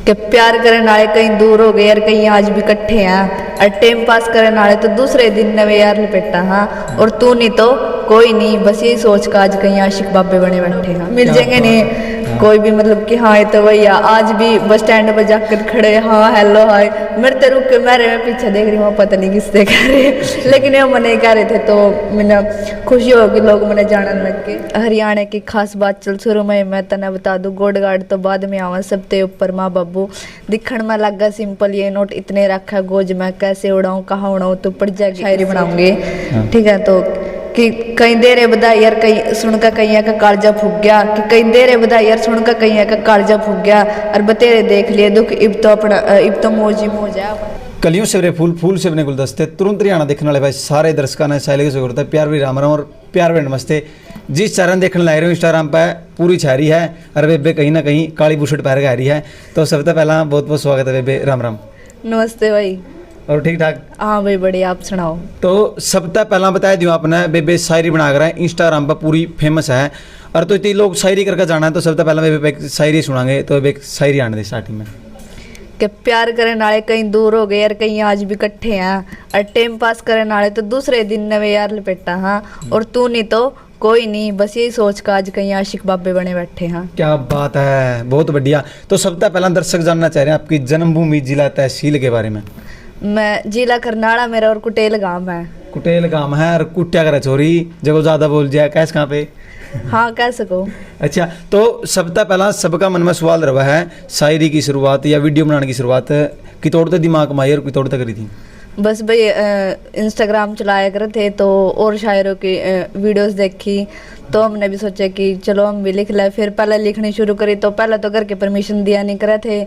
कि प्यार करने वाले कहीं दूर हो गए यार, कहीं आज भी इकट्ठे हैं, और टाइम पास करने वाले तो दूसरे दिन नवे यार लपेटा। हाँ, और तू नहीं तो कोई नहीं, बस यही सोच का आज कहीं आशिक बाबे बने बैठे हैं, मिल जाएंगे नहीं कोई भी, मतलब कि हाँ ये तो भैया आज भी बस स्टैंड पर जाकर खड़े, हाँ हेलो हाय, मेरे तो रुक के मैं पीछे देख रही हूँ, पता नहीं किससे कह रहे, लेकिन ये मने कह रहे थे तो मैंने खुशी हो कि लोग मैंने जानने लग गए। हरियाणा की खास बात चल शुरू में मैं तना बता दूँ, गोडगाड़ तो बाद में आवा, सबते ऊपर माँ बाबू दिखण में लगा सिंपल, ये नोट इतने रखा गोज में, कैसे उड़ाऊँ कहाँ उड़ाऊँ, तो पड़ जाए शायरी बनाऊंगी। ठीक है, तो कि कहीं देर बधाई यार, कहीं सुनकर कहीं का कालजा फूक गया, कि कहीं देर बधाई यार सुनकर कहीं का कालजा फूक गया, और बतेरे देख लिए दुख इब तो अपना इब तो मौज ही मौज है। कलियों से बने फूल, फूल से बने गुलदस्ते, तुरंत हरियाणा देखने वाले भाई सारे दर्शकों ने साइले की जरूरत है, प्यार भी राम राम और प्यार भी नमस्ते। जिस चरण देखने लग रहे हो इंस्टाग्राम पर पूरी छारी है, और बेबे कहीं ना कहीं काली बुशट पैर का रही है, तो सबसे पहला बहुत बहुत स्वागत है बेबे, राम राम। नमस्ते भाई। और ठीक ठाक? हाँ भाई बढ़िया, आप सुनाओ। तो सबसे पहला बता दूँ आपने, बेबे शायरी बना कर इंस्टाग्राम पर पूरी फेमस है, और तो इतनी लोग शायरी करके जाना है, तो सबसे पहला बेबे एक शायरी सुनाएंगे, तो बेबे शायरी आने दे स्टार्टिंग में। कि प्यार करने वाले कहीं दूर हो गए यार, कहीं आज भी इकट्ठे हैं, और टाइम पास करने वाले तो दूसरे दिन नवे यार लपेटा। हाँ, और तू नहीं तो कोई नहीं, बस यही सोच का आज कहीं आशिक बाबे बने बैठे हैं। क्या बात है, बहुत बढ़िया। तो सबसे पहला दर्शक जानना चाह रहे हैं आपकी जन्मभूमि, जिला, तहसील के बारे में। मैं जिला करनाड़ा मेरा, और कुटेल गांव है। कुटेल गांव है, और कुटिया करे चोरी जब ज्यादा बोल जाए कैसे कहाँ पे। हाँ कह सको। अच्छा, तो सबसे पहला सबका मन में सवाल रहा है, शायरी की शुरुआत या वीडियो बनाने की शुरुआत की तोड़ते दिमाग में आई और की तोड़ते करी थी? बस भाई इंस्टाग्राम चलाया करे थे, तो और शायरों की वीडियोस देखी, तो हमने भी सोचा कि चलो हम भी लिख लें। फिर पहले लिखनी शुरू करी, तो पहले तो घर के परमिशन दिया नहीं करे थे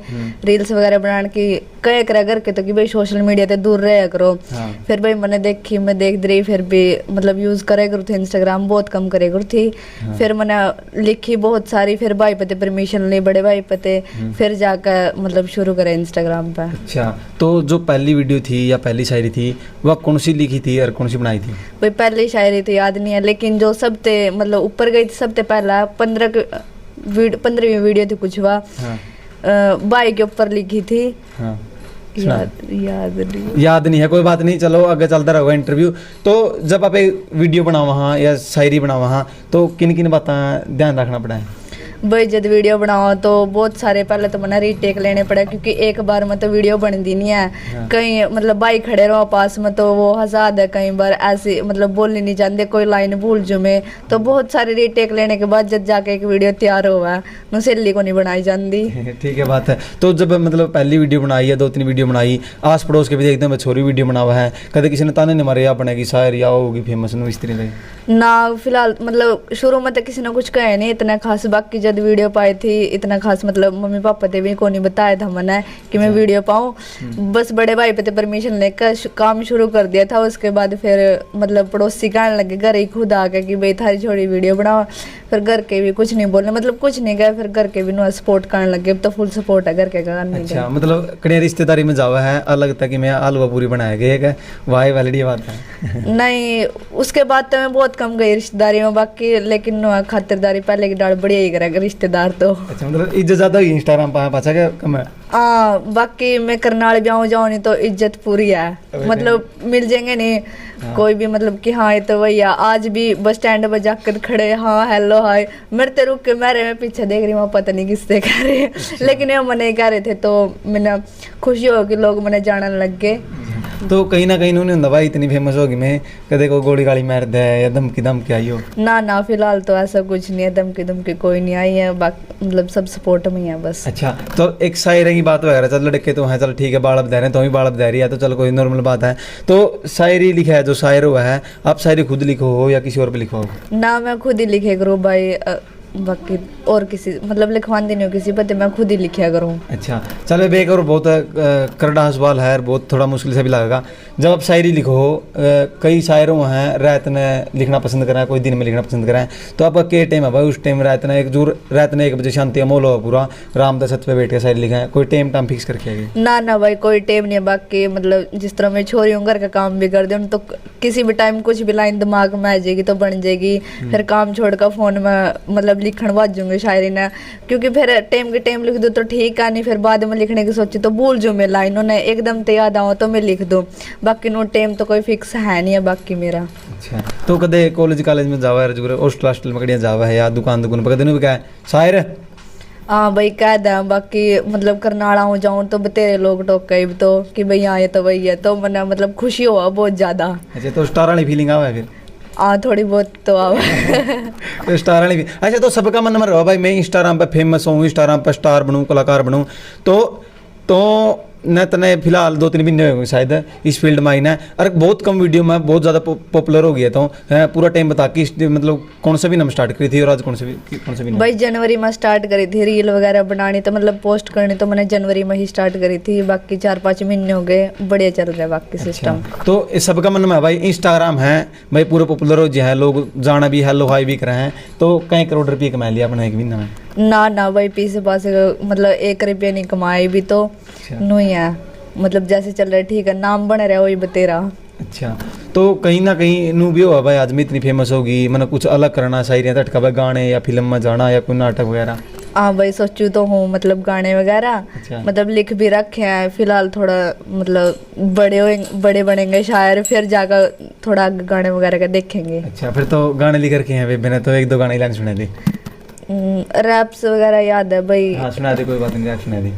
रील्स वगैरह बनाने की, कहे करे घर के तो कि भाई सोशल मीडिया से दूर रहा करो। हाँ। फिर भाई मैंने देखी, मैं देख रही, फिर भी मतलब यूज़ करे करूँ थी इंस्टाग्राम, बहुत कम करे करूँ थी। हाँ। फिर मैंने लिखी बहुत सारी, फिर भाई पते परमिशन ली, बड़े भाई पते, फिर जाकर मतलब शुरू करे इंस्टाग्राम पर। अच्छा, तो जो पहली वीडियो थी या पहली शायरी थी वह कौन सी लिखी थी और कौन सी बनाई थी? भाई पहली शायरी तो याद नहीं है, लेकिन जो सबसे मतलब ऊपर गई थी सबसे पहला 15वीं वीडियो थी कुछ हुआ। हाँ। बाई के ऊपर लिखी थी। हाँ। याद नहीं है, कोई बात नहीं, चलो आगे चलता रहेगा इंटरव्यू। तो जब आप एक वीडियो बनाओ वहाँ या शायरी बनाओ वहाँ, तो किन किन बातें ध्यान रखना पड़ा है? भाई जब वीडियो बनाओ तो बहुत सारे पहले तो मैंने रीटेक लेने पड़े, क्योंकि एक बार में तो वीडियो बनती नहीं है। हाँ। कहीं मतलब भाई खड़े रहो पास में तो वो हंसा दे, कई बार ऐसे मतलब बोलनी नहीं जानते, कोई लाइन भूल जो मैं, तो बहुत सारे रीटेक लेने के बाद जब जाके एक वीडियो तैयार हुआ, मुसेली को नहीं बनाई जाती। ठीक है, बात है। तो जब मतलब पहली वीडियो बनाई है, 2-3 वीडियो बनाई, आस पड़ोस के भी देखते हैं छोरी वीडियो बना हुआ है, कभी किसी ने ताने नहीं मारे या बनेगी शायर या होगी फेमस इस तरह ना? फिलहाल मतलब शुरू में तो किसी ने कुछ कहे नहीं इतना खास, बाकी जब वीडियो पाई थी इतना खास मतलब मम्मी पापा ने भी को नहीं बताया था मैंने कि मैं वीडियो पाऊँ। बस बड़े भाई पे परमिशन लेकर काम शुरू कर दिया था। उसके बाद फिर मतलब पड़ोसी कहने लगे घर ही खुद आ गए कि भाई थारी छोड़ी वीडियो बनाओ। फिर घर के भी कुछ नहीं बोलने, मतलब कुछ नहीं गए, फिर घर के भी नो सपोर्ट करने लगे, अब तो फुल सपोर्ट है घर के का। अच्छा, मतलब कड़े रिश्तेदारी में जावा है अलग था कि मैं आलूआ पूरी बनाया गया है, वाह वाली बात है। नहीं, उसके बाद तो मैं बहुत कम गई रिश्तेदारी में, बाकी लेकिन खातिरदारी पहले की डाल बढ़िया ही करेगा रिश्तेदार तो। अच्छा, मतलब इज्जत ज्यादा हुई इंस्टाग्राम पर पाछा क्या कम है? हाँ, बाकी मैं करनाल भी आऊँ जाऊँ नहीं तो इज्जत पूरी है, मतलब मिल जाएंगे नहीं। हाँ। कोई भी मतलब कि हाँ ये तो भैया आज भी बस स्टैंड पर जाकर खड़े, हाँ हेलो हाय, मेरे तो रुक के मैं पीछे देख रही हूँ, पता नहीं किससे कह रहे, लेकिन ये मने कह रहे थे, तो मैंने खुशी हो कि लोग मैंने जानने लग गए। तो कहीं ना कहीं नहीं होता भाई इतनी फेमस होगी मैं कदे को गोली गाली मार दे या धमकी आई हो? ना फिलहाल तो ऐसा कुछ नहीं है, धमकी कोई नहीं आई है, मतलब सब सपोर्ट में है बस। अच्छा, तो एक शायरी की बात वगैरह, चल लड़के तो हैं, चल ठीक है, बाल बधा रहे हैं, तो भी बाल बधा रही है, तो चल कोई नॉर्मल बात है। तो शायरी लिखा है, जो शायर हुआ है, आप शायरी खुद लिखो हो या किसी और पे लिखो हो? ना, मैं खुद ही लिखे करूँ भाई, बाकी और किसी मतलब लिखवाती नहीं हो किसी पर, मैं खुद ही लिखा करूँ। अच्छा, चलो बेक और बहुत करड़ा सवाल है, बहुत थोड़ा मुश्किल से भी लगेगा। जब आप शायरी लिखो कई शायरों हैं रात में लिखना पसंद करें, कोई दिन में लिखना पसंद करें, तो आपका के टाइम है भाई उस टाइम रात में एक जोर रात में 1 बजे शांति अमोल हो पूरा रामदास छत पे बैठ के शायरी लिखा है, कोई टाइम फिक्स करके आगे? ना भाई कोई टाइम नहीं है। बाकी मतलब जिस तरह मैं छोरी हूँ घर का काम भी कर दूँ तो किसी भी टाइम कुछ भी लाइन दिमाग में आ जाएगी तो बन जाएगी। फिर काम छोड़ कर फोन में मतलब लिखण बाजूंगी शायरी ना, क्योंकि फिर टाइम के टाइम लिख दूँ तो ठीक है, नहीं फिर बाद में लिखने की सोची तो भूल जाऊँ मैं लाइनों ने एकदम तो याद आओ तो मैं लिख दूँ। बाकी नो टाइम तो कोई फिक्स है नहीं है बाकी मेरा। अच्छा, तो कदे कॉलेज में जावा है जो हॉस्टल में कड़िया जावा है या दुकान पर कदे भी क्या शायर? हाँ भाई कह दे। बाकी मतलब करनाला हो जाऊँ तो बतेरे लोग टोके तो कि भाई हाँ ये तो वही है, तो मैंने मतलब खुशी हुआ बहुत ज्यादा। अच्छा, तो स्टार वाली फीलिंग आवा है फिर? हाँ थोड़ी बहुत तो आवा। तो स्टार वाली अच्छा, तो सबका मन में रहो भाई मैं इंस्टाग्राम पे फेमस हूँ, इंस्टाग्राम पे स्टार बनूँ, कलाकार बनूँ, तो न तने फिलहाल 2-3 महीने हो गए शायद इस फील्ड में आई ना, और बहुत कम वीडियो में बहुत ज़्यादा पॉपुलर हो गया। तो पूरा टाइम बता कि मतलब कौन सा भी नाम स्टार्ट करी थी और आज कौन सा भी भाई जनवरी में स्टार्ट करी थी रील वगैरह बनानी, तो मतलब पोस्ट करनी तो मैंने जनवरी में ही स्टार्ट करी थी। बाकी 4-5 महीने हो गए, बढ़िया चल रहा है बाकी सिस्टम। तो इस सबका मन में भाई इंस्टाग्राम है भाई पूरे पॉपुलर हो जाए, लोग जाना भी हेलो हाई भी करे हैं, तो कई करोड़ रुपये कमा लिया अपना एक महीना में? ना भाई पीछे पास मतलब 1 रुपया नहीं कमाए भी तो नहीं है, मतलब जैसे चल रहा है ठीक है, नाम बन रहा है वही बतेरा। अच्छा, तो कहीं ना कहीं नू भी हुआ भाई आज में इतनी फेमस होगी, मतलब कुछ अलग करना शायरी तटका भाई गाने या फिल्म में जाना या कोई नाटक वगैरह? हाँ भाई सोचू तो हूँ मतलब गाने वगैरह। अच्छा। मतलब लिख भी रखे हैं फिलहाल, थोड़ा मतलब बड़े बनेंगे शायर, फिर जाकर थोड़ा गाने वगैरह का देखेंगे। अच्छा, फिर तो गाने लिख रखे हैं मैंने तो 1-2 गाने लाइन सुना दी। रैप्स वगैरह याद है भाई? हाँ सुना दे, कोई बात नहीं, सुना दी।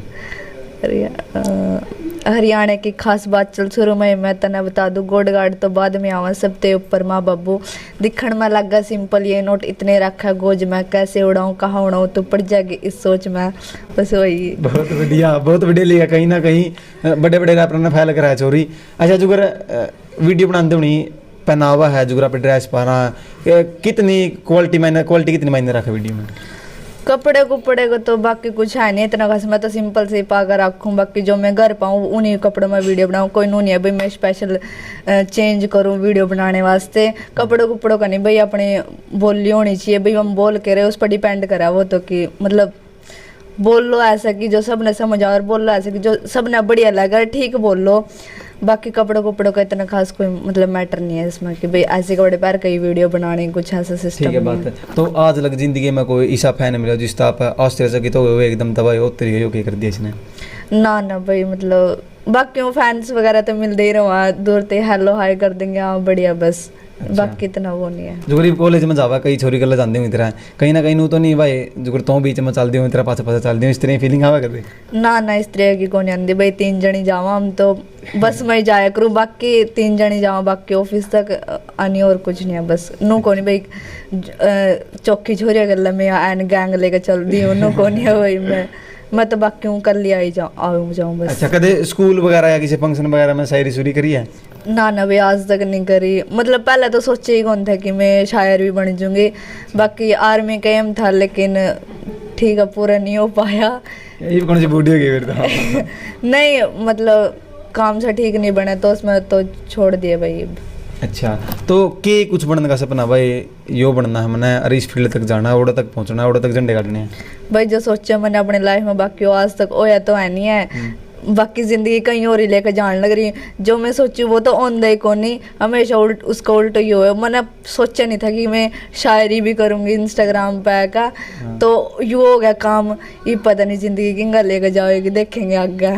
हरियाणा की खास बात चल शुरू में मैं तने बता दूं, गोड गार्ड तो बाद में आवा सबते ऊपर माँ बाबू, दिखण में लगा सिंपल ये नोट इतने रखा गोज में, कैसे उड़ाऊं कहाँ उड़ाऊं तो पड़ जाएगी इस सोच में। बस वही। बहुत बढ़िया लिखा, कहीं ना कहीं बड़े बड़े रैपर ने फैल कराया चोरी। अच्छा जुगर वीडियो बनाते होनी पहनावा है जुगरा पे ड्रेस पहना, कितनी क्वालिटी कितनी मायने रखा वीडियो में? कपड़े कुपड़े को तो बाकी कुछ है नहीं इतना खास, मैं तो सिंपल से ही पाकर रखूँ, बाकी जो मैं घर पाऊँ उन्हीं कपड़ों में वीडियो बनाऊँ, कोई नहीं है भाई मैं स्पेशल चेंज करूँ वीडियो बनाने वास्ते। कपड़ों कुपड़ों का नहीं भाई, अपनी बोली होनी चाहिए भाई, हम बोल के रहे उस पर डिपेंड करा वो तो, कि मतलब बोल लो ऐसा कि जो सब ने समझ आ, और बोल लो ऐसा कि जो सब ने बढ़िया लगा, ठीक बोल लो। बाकी कपड़ों कुपड़ों का इतना खास कोई मतलब मैटर नहीं है इसमें कि भाई ऐसे कपड़े पहन कई वीडियो बनाने कुछ ऐसा सिस्टम। ठीक है बात है। तो आज लग जिंदगी में कोई ऐसा फैन मिला जिस आप आश्चर्य की तो एकदम दवाई उतरी हो कर दिया इसने? ना भाई मतलब बाकी फैंस वगैरह तो मिलते ही रहो, दूर से हेलो हाय कर देंगे, हाँ बढ़िया बस। अच्छा। बाकी इतना वो नहीं है। जो गरीब कॉलेज में जावा कई छोरी गल जाते हुई तरह कहीं ना कहीं नू तो नहीं भाई जो तो बीच में चलती हूँ तेरा पास चलती हूँ इस तरह फीलिंग आवा कर दे? ना इस तरह की कौन आती भाई, 3 जनी जावा हम तो बस मैं जाया करूँ, बाकी 3 जनी जावा बाकी ऑफिस तक आनी और कुछ नहीं है बस। नू को नहीं भाई चौकी छोरिया गल में एन गैंग लेकर चल दी हूँ, नू को नहीं है भाई मैं तो बाकी हूँ कल आई जाऊँ बस। अच्छा, कदे स्कूल वगैरह या किसी फंक्शन वगैरह में शायरी शुरी करी है? ना भाई आज तक नहीं करी, मतलब पहले तो सोचे ही कौन था कि मैं शायर भी बन जाऊंगी, बाकी आर्मी का एम था लेकिन ठीक है पूरा नहीं हो पाया। ये कौन सी बूढ़ी हो गई फिर तो? नहीं मतलब काम से ठीक नहीं बने तो उसमें तो छोड़ दिए भाई। अच्छा, तो के कुछ बनने का सपना भाई यो बनना है मैंने, अरे इस फील्ड तक जाना है, ओड़ा तक पहुंचना है, ओड़ा तक झंडे काटने हैं भाई, जो सोचा मैंने अपनी लाइफ में बाकी आज तक होया तो है नहीं है, बाकी जिंदगी कहीं और ही लेकर जाने लग रही। जो मैं सोची वो तो औंधा ही को नहीं, हमेशा उसका उल्टा ही हुआ। मैंने सोचा नहीं था कि मैं शायरी भी करूंगी इंस्टाग्राम पे का, तो यू हो गया काम। ये पता नहीं जिंदगी किंगा लेकर जाएगी, देखेंगे आगे।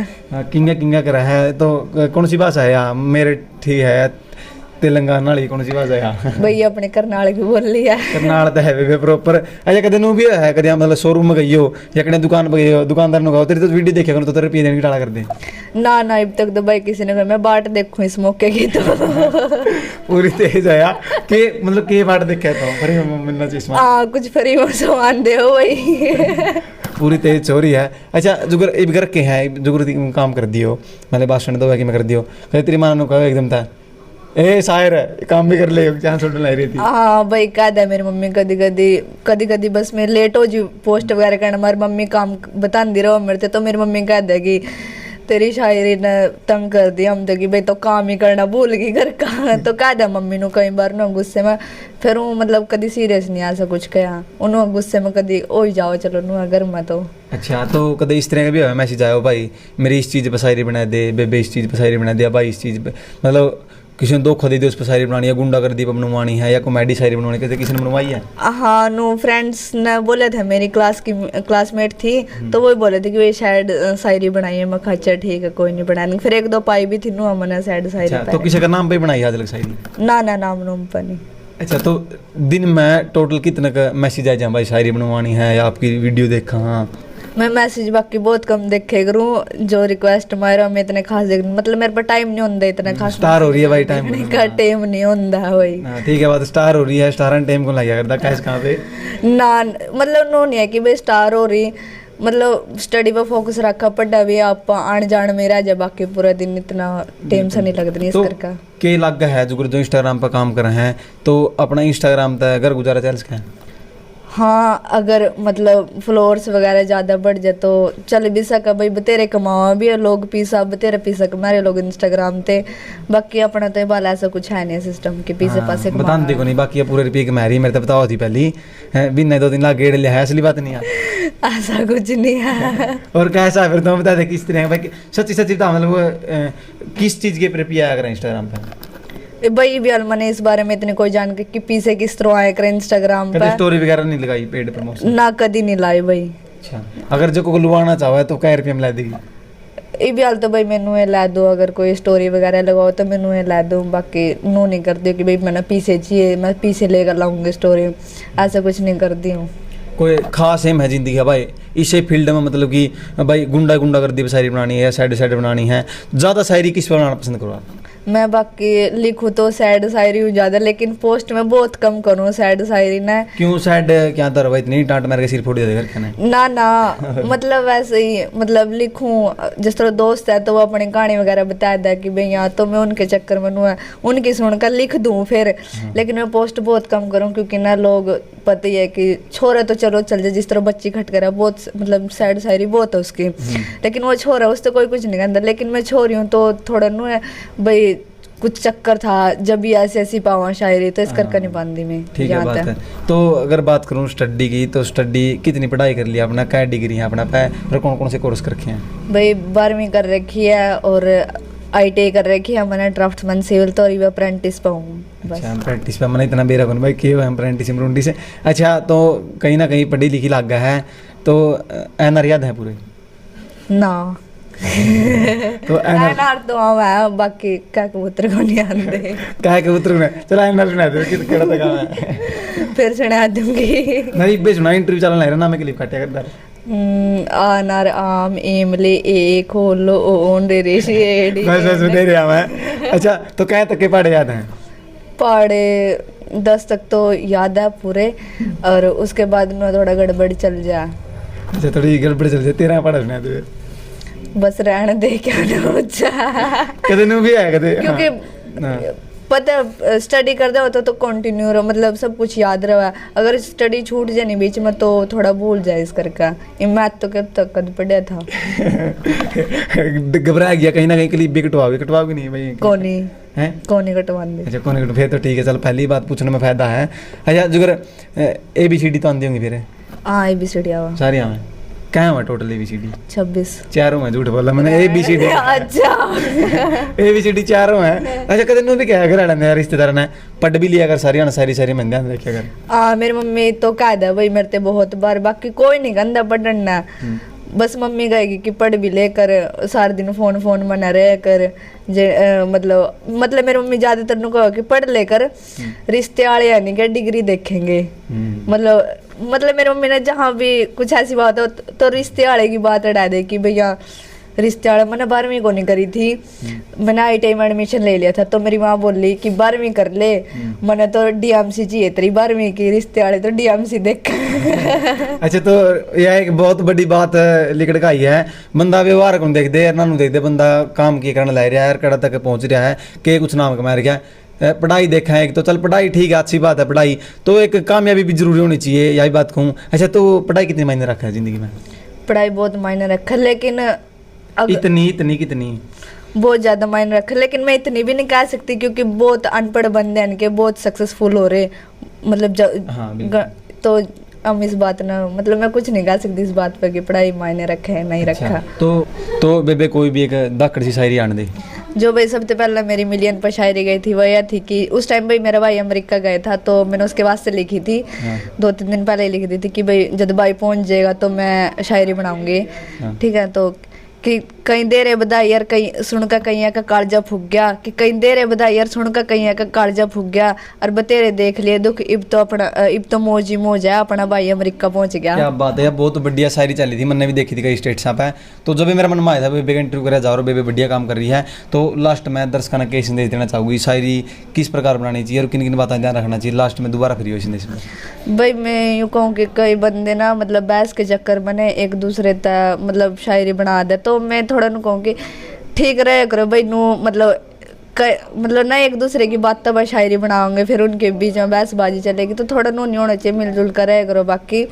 किंगा करा है तो कौन सी भाषा है यार? मेरे ठीक है तेलंगाना वाली कौन सी भाषा है भाई? अपने करनाल की बोल ली है। करनाल तो है वे प्रॉपर। अच्छा, कदे नू भी है कदे मतलब शोरूम में गई हो या कने दुकान पे गई हो, दुकानदार ने कहा तेरी तो वीडियो देखे तो तेरे रुपये देने की टाला कर दे? ना अब तक तो भाई किसी ने कहा, मैं बाट देखूं इस मौके की तो पूरी तेज है यार कि मतलब के बाट देखे तो फ्री में मिलना चाहिए। हां कुछ फ्री में सामान दे भाई पूरी तेज चोरी है। अच्छा, जुगर इब घर के है जुगर काम कर दियो मतलब भाषण दो है कि मैं कर दियो, कदे तेरी मां ने कहा एकदम था ए शायर काम भी कर ले जहाँ छोड़ लाई रही थी? हाँ भाई कह दे मेरी मम्मी कदी कदी बस मैं लेट हो जी पोस्ट वगैरह करना, हमारी मम्मी काम बता दी रहो मेरे से, तो मेरी मम्मी कह देगी तेरी शायरी ने तंग कर दिया हम तो कि भाई तो काम ही करना भूल गई घर का तो कह दे मम्मी नु कई बार ना गुस्से में फिर हूँ मतलब कभी सीरियस नहीं ऐसा कुछ कहा उन्होंने गुस्से में कभी ओ ही जाओ चलो नु घर में तो। अच्छा तो कदे इस तरह का भी है मैसेज आयो भाई मेरी इस चीज़ पर शायरी बना दे, बेबे इस चीज़ पर शायरी बना दिया भाई, इस चीज़ पे मतलब किसी ने धोखा दे दिया उस पर शायरी बनानी है, गुंडागर्दी पर बनवानी है या कॉमेडी शायरी बनवानी है, किसी ने बनवाई है? हाँ नो फ्रेंड्स ने बोले थे, मेरी क्लासमेट थी तो वो बोले थे कि वे शायद शायरी बनाई है। मैं कहा अच्छा ठीक है कोई नहीं बनाएंगे। फिर एक दो पाई भी थी नो मैंने शायद शायरी। अच्छा, तो किसी का नाम पे बनाई आज तक शायरी? ना ना नाम नोम पर नहीं। अच्छा तो दिन में टोटल कितने का मैसेज आए भाई शायरी बनवानी है या आपकी वीडियो देखा? हाँ मैं मैसेज बाकी बहुत कम देखे करूँ, जो रिक्वेस्ट मारा मैं इतने खास देख मतलब मेरे पर टाइम नहीं होता इतना खास। स्टार हो रही है भाई टाइम का टाइम नहीं होता वही। ठीक है बात स्टार हो रही है, स्टार टाइम को लगा करता कैश कहाँ पे ना मतलब नो नहीं है कि भाई स्टार हो रही मतलब स्टडी पर फोकस रखा पढ़ा भी आप आन जान में रह जाए बाकी पूरा दिन इतना टेंशन नहीं लगता नहीं इस कर का। के लग है जो इंस्टाग्राम पर काम कर रहे हैं तो अपना इंस्टाग्राम तक घर गुजारा चल सके? हाँ अगर मतलब फ्लोर्स वगैरह ज़्यादा बढ़ जाए तो चल भी सका भाई बतेरे कमावा भी है लोग पीसा बतेरे पीसा कमारे लोग इंस्टाग्राम ते। बाकी अपना तो बाल ऐसा कुछ है नहीं सिस्टम के पीछे पासे बता देखो नहीं बाकी पूरे रुपये कमा रही मेरे तो बताओ थी पहली बिना 2 दिन ला गेड़ लिया है असली बात नहीं है ऐसा कुछ नहीं है। और कैसा फिर तुम बता दे किस तरह भाई सच्ची सच्ची बता मतलब किस चीज़ के प्रति आया करें इंस्टाग्राम पर? भाई भी मैंने इस बारे में इतने कोई जान के कि पीछे किस तरह आया करे इंस्टाग्राम पे स्टोरी वगैरह नहीं लगाई पेड प्रमोशन ना कभी नहीं लाई भाई। अच्छा अगर जो को लुवाना चाहे तो क्या रुपये में ला देगी? ये भी हाल तो भाई मैनू ला दो अगर कोई स्टोरी वगैरह लगाओ तो मैनू ला दो बाकी नो नहीं करती कि भाई मैंने पीछे चाहिए मैं पीछे लेकर लाऊंगी स्टोरी ऐसा कुछ नहीं करती हूँ। कोई खास एम है जिंदगी है भाई इसे फील्ड में मतलब कि भाई गुंडा गर्दी पर शायरी बनानी है साइड बनानी है ज़्यादा शायरी किस पर बनाना पसंद करो आप? मैं बाकी लिखूँ तो सैड शायरी हूँ ज़्यादा लेकिन पोस्ट में बहुत कम करूँ सैड शायरी ना। क्यों सैड क्या दर भाई इतनी टांट मार के सिर फोड़ दिया घर ना ना मतलब वैसे ही मतलब लिखूँ जिस तरह दोस्त है तो वो अपनी कहानी वगैरह बता दे कि भाई यहाँ तो मैं उनके चक्कर में नू उनकी सुनकर लिख दूँ फिर। लेकिन मैं पोस्ट बहुत कम करूँ क्योंकि ना लोग पता ही है कि छोरा तो चलो चल जाए जिस तरह बच्ची खटकर है बहुत मतलब सैड शायरी बहुत है उसकी लेकिन वो छोरा उससे कोई कुछ नहीं कहता। लेकिन मैं छोरी हूँ तो थोड़ा नू है भाई कुछ चक्कर था जब भी ऐसी पावा शायरी तो इस करके नहीं पाती मैं। ठीक है बात है। तो अगर बात करूँ स्टडी की तो स्टडी कितनी पढ़ाई कर लिया अपना क्या डिग्री है अपना और कौन कौन से कोर्स कर रखे हैं? भाई 12वीं कर रखी है और ITI कर रखी है मैंने ड्राफ्ट्समैन सिविल तो अभी अप्रेंटिस पे हूँ। अच्छा अप्रेंटिस पे मैंने इतना बेरा कौन भाई क्यों है अप्रेंटिस। अच्छा तो कहीं ना कहीं पढ़ी लिखी लग गया है तो एनआर याद है पूरे ना तो एनआर तो है बाकी क्या कबूतर को नहीं आते क्या कबूतर ने चलो एनआर सुना दो कि केड़ा तक है फिर सुना दूंगी नहीं बे सुना इंटरव्यू चलना है ना मैं क्लिप काटिया करदा आनार आम एमले ए खोलो ओन रे रे सी बस सुन रहा मैं। अच्छा तो क्या तक के पढ़े याद हैं? पढ़े 10 तक तो याद है पूरे और उसके बाद में थोड़ा गड़बड़ चल जाए। अच्छा थोड़ी गड़बड़ चल जाए 13 पढ़ा सुना तुझे बस रहने दे क्या ना हो जाए कदे नु भी आया कदे क्योंकि पता स्टडी करते हो तो कंटिन्यू रहो मतलब सब कुछ याद रहा। अगर स्टडी छूट जाए नहीं बीच में तो थोड़ा भूल जाए इस करके। ये मैथ तो कब तक कद पढ़ा था घबरा गया कहीं ना कहीं क्लिप भी कटवाओगे नहीं भाई? कोनी हैं कोनी कटवाने। अच्छा कोनी कट फिर तो ठीक है चल पहली बात पूछने में फायदा है। अच्छा जुगर ABCD तो आंदी होंगी फिर? हाँ ABCD आवा सारी आवे क्या हुआ टोटल ABCD? 26 चारों में झूठ बोला मैंने ABCD अच्छा ABCD चारों है। अच्छा कदे नु भी क्या घर वाले रिश्तेदार ने पढ़ भी लिया कर सारी मन ध्यान रखिया कर। हाँ मेरी मम्मी तो कह दे भाई मेरे ते बहुत बार बाकी कोई नहीं गंदा पढ़ना बस मम्मी कहेगी कि पढ़ भी लेकर सारे दिन फोन में न रह कर मतलब मेरी मम्मी ज्यादातर नु कहो कि पढ़ लेकर रिश्ते वाले यानी क्या डिग्री देखेंगे। मतलब मेरी मम्मी ने जहाँ भी कुछ ऐसी बात हो तो रिश्ते वाले की बात अड़ा दे कि भैया रिश्ते वाला मैंने 12वीं को नहीं करी थी मैंने ITI में एडमिशन ले लिया था तो मेरी माँ बोली कि 12वीं कर ले मैंने तो DMC चाहिए तेरी 12वीं की रिश्ते वाले तो DMC देख। अच्छा तो यह एक बहुत बड़ी बात लिकड़ का ही है बंदा व्यवहार को देखते है ना देखते बंदा काम की करने ला रहा है कड़ा तक पहुंच रहा है के कुछ नाम कमा रहा है पढ़ाई देखा है एक तो चल पढ़ाई ठीक है अच्छी बात है पढ़ाई तो एक कामयाबी भी जरूरी होनी चाहिए यही बात कहूँ। अच्छा तो पढ़ाई कितने मायने रखा है जिंदगी में? पढ़ाई बहुत मायने रखा लेकिन अब इतनी इतनी कितनी? बहुत ज्यादा मायने रखे, लेकिन मैं इतनी भी नहीं कह सकती क्योंकि बहुत अनपढ़ बंदे हैं इनके, बहुत सक्सेसफुल हो रहे, मतलब हाँ, बिल्कुल। तो हम इस बात ना, मतलब मैं कुछ नहीं कह सकती इस बात पर कि पढ़ाई मायने रखे है नहीं अच्छा, रखा। तो बेबे कोई भी एक दाकड़ सी शायरी आने दे। जो भाई सबसे पहले मेरी मिलियन पर शायरी गई थी वो यह थी कि उस टाइम भाई मेरा भाई अमेरिका गया था, तो मैंने उसके वास्ते लिखी थी। हाँ। 2-3 दिन पहले ही लिख दी थी कि भाई जब भाई पहुंच जाएगा तो मैं शायरी बनाऊंगी। हाँ। ठीक है, तो कि कहीं देर बधाई यार कहीं सुनकर कहीं का कालजा फूक गया, कि कहीं देर बधाई यार सुनकर कहीं का कालजा फूक गया, और बतेरे देख लिए दुख इब तो मौज ही मौज है, अपना भाई अमेरिका पहुंच गया। क्या बात है यार, बहुत बढ़िया शायरी चली थी, मैंने भी देखी थी कई स्टेट्स पे। तो जब भी मेरा मन में आया था बेबे का इंटरव्यू करा जाओ, बेबे बढ़िया काम कर रही है, तो लास्ट में दर्शकों ने क्या संदेश देना चाहूँगी, शायरी किस प्रकार बनानी चाहिए और किन किन बातें ध्यान रखना चाहिए, लास्ट में दोबारा फ्री हो संदेश में? भाई मैं यूँ कहूँ कि कई बंदे ना मतलब बहस के चक्कर में ने एक दूसरे तक मतलब शायरी बना दे, तो मैं थोड़ा नु कहूँ कि ठीक रहे करो भाई नू, मतलब ना एक दूसरे की बातों पर शायरी बनाओगे फिर उनके बीच में बहसबाजी चलेगी, तो थोड़ा नू नहीं होना चाहिए, मिलजुल कर रहे करो। बाकी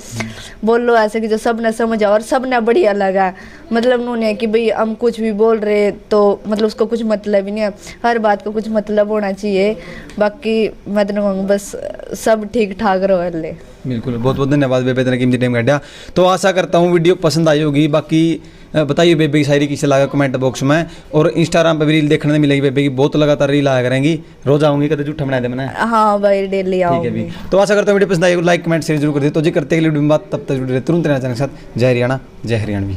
बोलो ऐसे कि जो सब ने समझ और सब ने बढ़िया लगा, मतलब नू नहीं है कि भाई हम कुछ भी बोल रहे तो मतलब उसको कुछ मतलब ही नहीं है, हर बात को कुछ मतलब होना चाहिए। बाकी मैं तो कहूँगी बस सब ठीक ठाक रहो हल्ले। बिल्कुल, बहुत बहुत धन्यवाद बेबे, इतना कीमती टाइम काटा। तो आशा करता हूँ वीडियो पसंद आई होगी। बाकी बताइए बेबे की शायरी किसे लगा कमेंट बॉक्स में, और इंस्टाग्राम पे भी रील देखने में मिलेगी बेबे की, बहुत लगातार रील आया करेंगी, रोज आऊंगी कभी झूठा बना दे मैंने। हाँ भाई डेली आओ। ठीक है भी, तो आशा करता हूँ वीडियो पसंद आई, लाइक कमेंट शेयर जरूर कर दे। तो जी करते हैं वीडियो में बात, तब तक जुड़े रहे तुरंत रहना चैनल के साथ। जय हरियाणा, जय हरियाणवी।